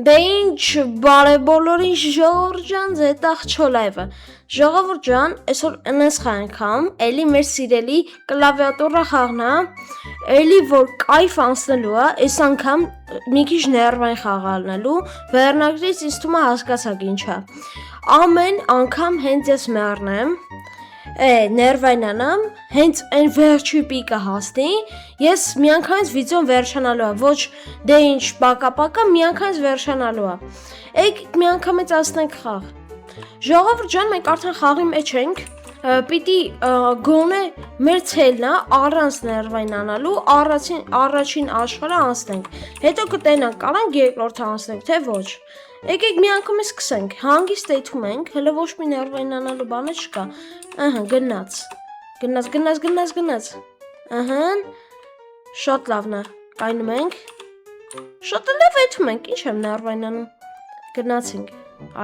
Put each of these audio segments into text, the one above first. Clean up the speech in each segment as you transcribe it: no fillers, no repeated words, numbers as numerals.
Դե ինչ բարեբոլորին Ժողովուրդ ջան, զետախ չոլայվը։ Ժողովուրդ ջան, այսօր ընես անգամ, էլի մեր սիրելի կլավիատուրը խաղնա, էլի որ կայֆ անցնելու է, այս անգամ մի քիչ ներվային խաղալնելու, վերնագրից ինձ թվում է հասկացաք ինչա։ Ամեն անգամ հենց ես մեռնեմ, ներվայնանամ, հենց այն վերջի պիկը հասնի, ես միանգամից վիդեոն վերջանալու է, ոչ դե ինչ պակա-պակա, միանգամից վերջանալու է։ Եկեք միանգամից ասնենք խաղ։ Ժողովուրդ ջան, մենք արդեն խաղի մեջ ենք, պիտի գոնե մեր ցելն է առանց ներվայնանալու առաջին աշխարհը անցնենք։ Հետո կտենանք, կարանք երկրորդը անցնենք, թե ոչ։ Եկեք միանգամից սկսենք, հանգիստ էթում ենք, հələ ոչ մի ներվայնանալու բանը չկա։ Ահա, գնաց։ Ահա, շատ լավն է, կայնում ենք։ Շատ լավ էթում ենք, ինչ եմ ներվայնանում։ Գնացինք,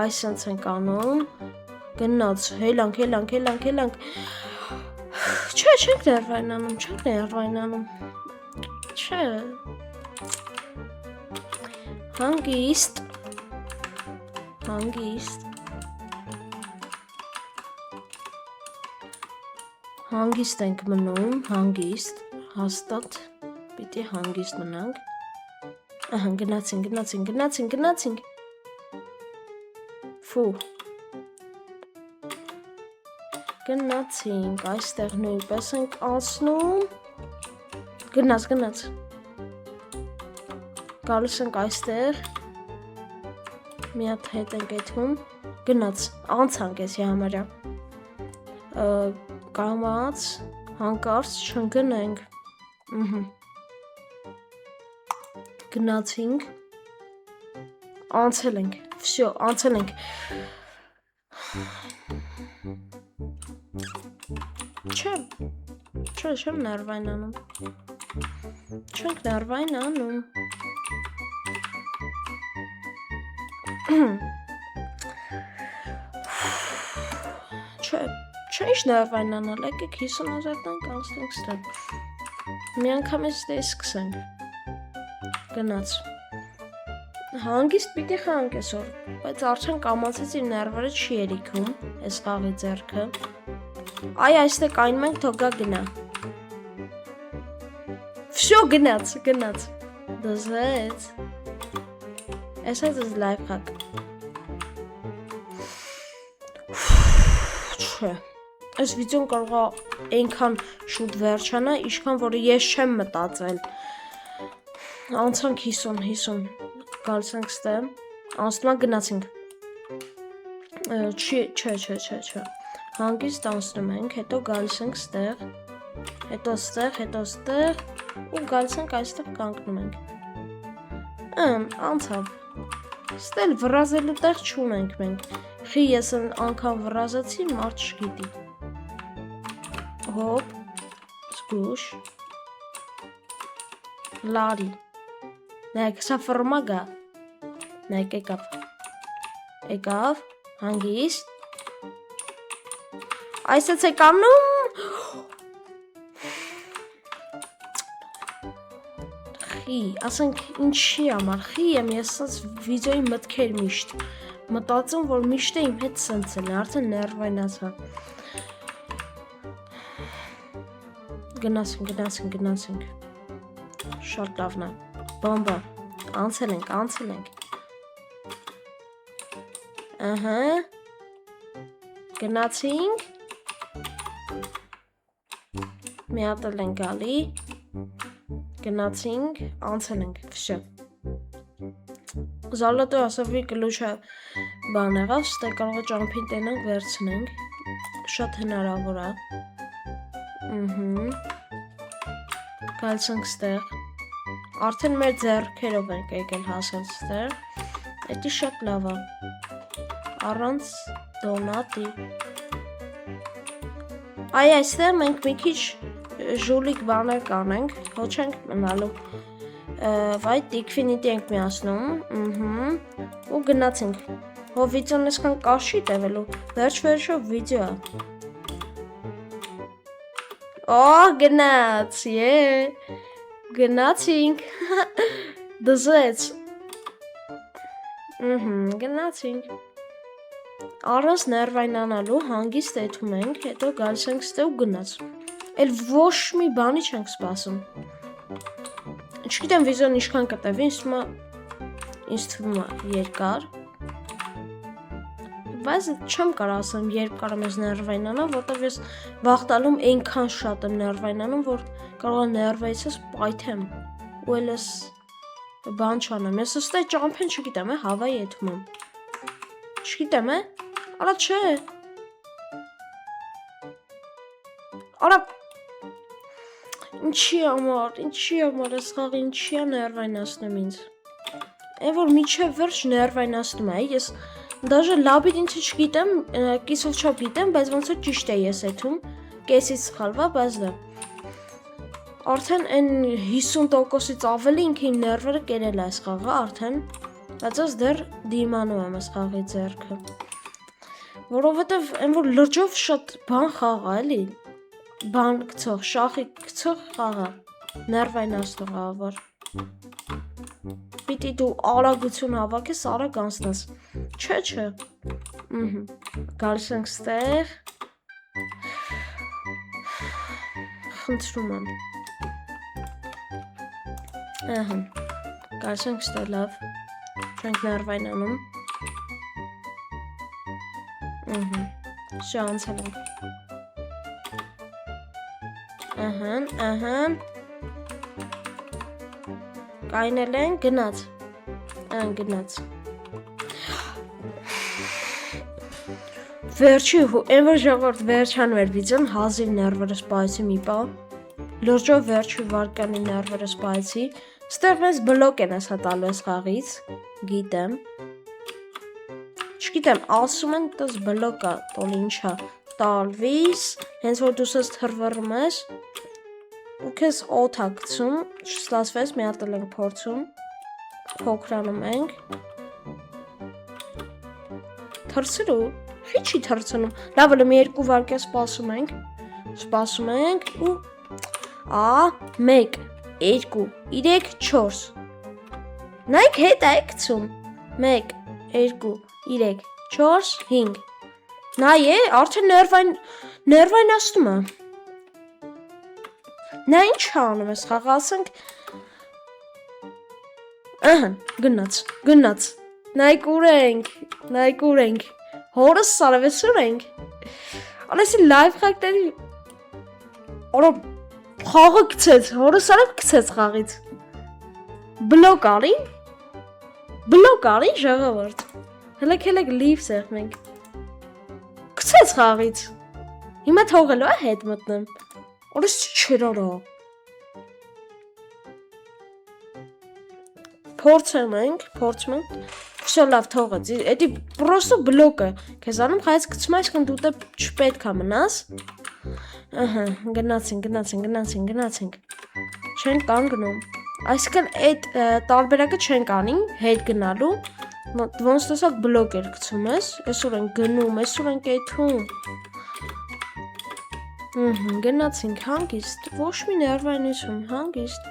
այսպես ենք անում։ Գնաց, հելանք։ Չէ, չենք ներվայնանում։ Չէ։ Հանգիստ ենք մնում, հաստատ, պիտի հանգիստ մնանք։ Ահա, գնացինք։ Ֆու։ Գնացինք, այստեղ նույնպես ենք անցնում։ Գնաց։ Գալիս ենք այստեղ։ Մի հատ հետ ենք էթում։ Գնաց, անցանք էսի համարյա։ Կամաց, հանկարծ չընկնենք։ Գնացինք։ Անցել ենք։ Всё, անցել ենք։ Չեմ ներվայնանում։ Չենք ներվայնանում։ Չէ, ինչ ներվայնանալ, եկեք 50,000 տանք անցնենք ստեղ։ Միանգամից դե սկսենք։ Գնաց։ Հանգիստ պիտի խանք այսօր, բայց արդեն կամացից իմ ներվերը չի երիքում, այս խաղի ձեռքը։ Այ այստեղ կայնում ենք, թող գնա։ Всё, գնաց։ Դզեց։ Այսպես լայվ խակ։ Չէ։ Այս վիդեոն կարող է այնքան շուտ վերջանա, ինչքան որ ես չեմ մտածել։ Անցանք 50, գալիս ենք ստեղ, անցնում գնացինք։ Չէ։ Հանգիստ անցնում ենք, հետո գալիս ենք ստեղ, հետո ստեղ, ու գալիս ենք այստեղ կանգնում ենք։ Անցավ։ Ստել վրազելու տեղ չունենք մենք։ Խի ես անգամ վրազացի, մարդ չգիտի։ Հոպ, զգուշ, լարի, նայք, սա ֆորմագա, նայք եկավ, հանգիստ, այսպես է կանում, խի, ասենք ինչի համար, խի եմ ես սենց վիդեոյի մտքեր միշտ, մտածում, որ միշտ է իմ հետ սենց են, արդեն ներվայնացա։ Գնացինք։ Շատ լավն է։ Բոմբա։ Անցել ենք։ Ահա։ Գնացինք։ Մի հատ էլ ենք գալի։ Գնացինք, անցել ենք։ Всё։ Զալոտը ասավի կլուչը բան եղավ, ստե կարող է ճամփին տենանք վերցնենք, շատ հնարավոր է, գալիս ենք ստեղ, արդեն մեր ձեռքերով ենք եկել հասել ստեղ, էդի շատ լավ է, առանց դոնատի, այստեղ մենք մի քիչ ժուլիկ բաներ կանենք, հո չենք մնալու, վայ տիկվինիտի ենք միացնում, ու գնացինք, հո վիդեոն այսքան կաշ չի տևելու, վերջ-վերջով վիդեո է, գնացինք, դզեց, Գնացինք։ Առանց ներվայնանալու հանգիստ եթում ենք, հետո գալիս ենք ստե ու գնաց։ Էլ ոչ մի բանի չենք սպասում։ Չգիտեմ վիզոն ինչքան կտևի, ինձ թվում է երկար։ Բայց չեմ կարող ասեմ, երբ կարող ես ներվայնանալ, որտեղ ես վախտալում այնքան շատ եմ ներվայնանում, որ կարող եմ ներվայցս պայթեմ։ Ու էլ ես բան չանեմ։ Ես ստե ճամփեն չգիտեմ, հավայի եթում եմ։ Չգիտեմ, Արա չէ։ Արա ինչի համար ես խաղը ինչի է ներվայնացնում ինձ։ Այն որ միջև վերջ ներվայնացնում է, ես դաժե լաբիրինթը չգիտեմ, կիսով չափ գիտեմ, բայց ոնց որ ճիշտ է ես եթում, կեսից սխալվա, բայց դա։ Արդեն այն 50%-ից ավելի ինքը իմ ներվերը կերել է այս խաղը արդեն, բայց ես դեռ դիմանում եմ այս խաղի ձեռքը։ Որովհետև այն որ լրջով շատ բան խաղա էլի, բան գցող, շախի գցող խաղա, ներվայնացնող ավոր։ Պիտի դու արագություն հավաքես, արագ անցնես։ Չէ։ Գալիս ենք ստեղ։ Խնդրում եմ։ Գալիս ենք ստեղ լավ։ Չենք ներվայնանում։ Շա անցել ենք։ Կայնել են, գնաց։ Գնաց։ Վերջի, այն որ ժողովուրդ վերջանում էր վիդեոն, հազիվ ներվերս պայեցի մի պա։ Լրջով վերջի վարկանի ներվերս պայեցի։ Ստեղ մեզ բլոկ են ասա տալու ես խաղից, գիտեմ։ Չգիտեմ, ասում են տես բլոկա, տոլ ինչա, տալվիս, հենց որ դու սես թրվռում ես, ու կեզ օթա գցում, չստասվես, մի հատել ենք փորձում, փոքրանում ենք, թրցրու, խիչի թրցնում, լավ ըլում երկու վարկյա սպասում ենք, ու, 1, 2, 3, 4, նայք հետ է գցում, 1, 2, 3, 4, 5, նայ է, արդեն ներվայնացնում է, նա ինչ անում ես խաղ, ասենք, գնաց, նայք ուր ենք, հորս սարավես ուր ենք, անեսի լայվ խակտերի, արա խաղը գցեց, հորս սարավ գցեց խաղից, բլոկ արի ժաղավարդ, հելեք լիվ սեղ մենք, գցեց խաղից, հիմա թողելու է հետ մտնեմ, օրս չեր արա, փորձում ենք, վսյո լավ թողեց, էդի պրոստո բլոկ է, կեզ անում խայից գցում այսքան դու տե չպետք է մնաս, գնացինք, չենք կանգնում, այսքան այդ տարբերակը չենք անի, հետ գնալու, ոնց տեսակ բլոկ էր գցում ես, այսօր ենք գնում, այսօր ենք եթում, գնացինք հանգիստ, ոչ մի ներվայնություն, հանգիստ,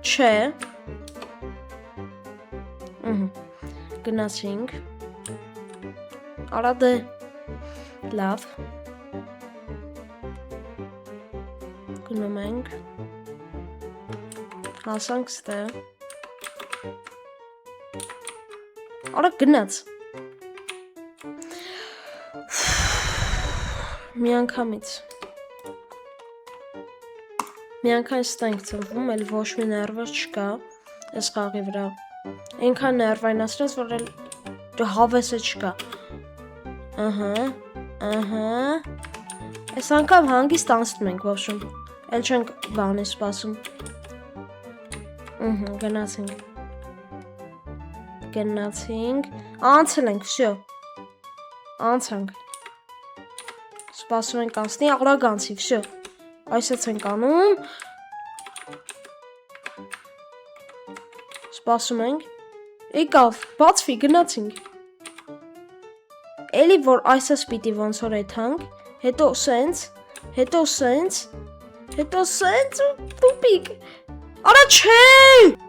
չէ, գնացինք, արա դե, լավ, գնում ենք, հասանք ստե, արա գնաց, մի անգամից ստենք ծրվում, էլ ոչ մի ներվեր չկա, ես խաղի վրա, ենքան ներվայնացրած, որ էլ հավեսը չկա, ես անգամ հանգիստ անցնում ենք ոչում, էլ չենք բան է սպասում, գնացինք, անցել ենք, վսյո, անցանք, սպասում ենք անցնի, աղրագ անցի, վսյո, այսեց ենք անում, սպասում ենք, եկավ, բացվի, գնացինք, էլի որ այսես պիտի ոնց որ եթանք, հետո սենց, ու տուպիկ, Արա չէ։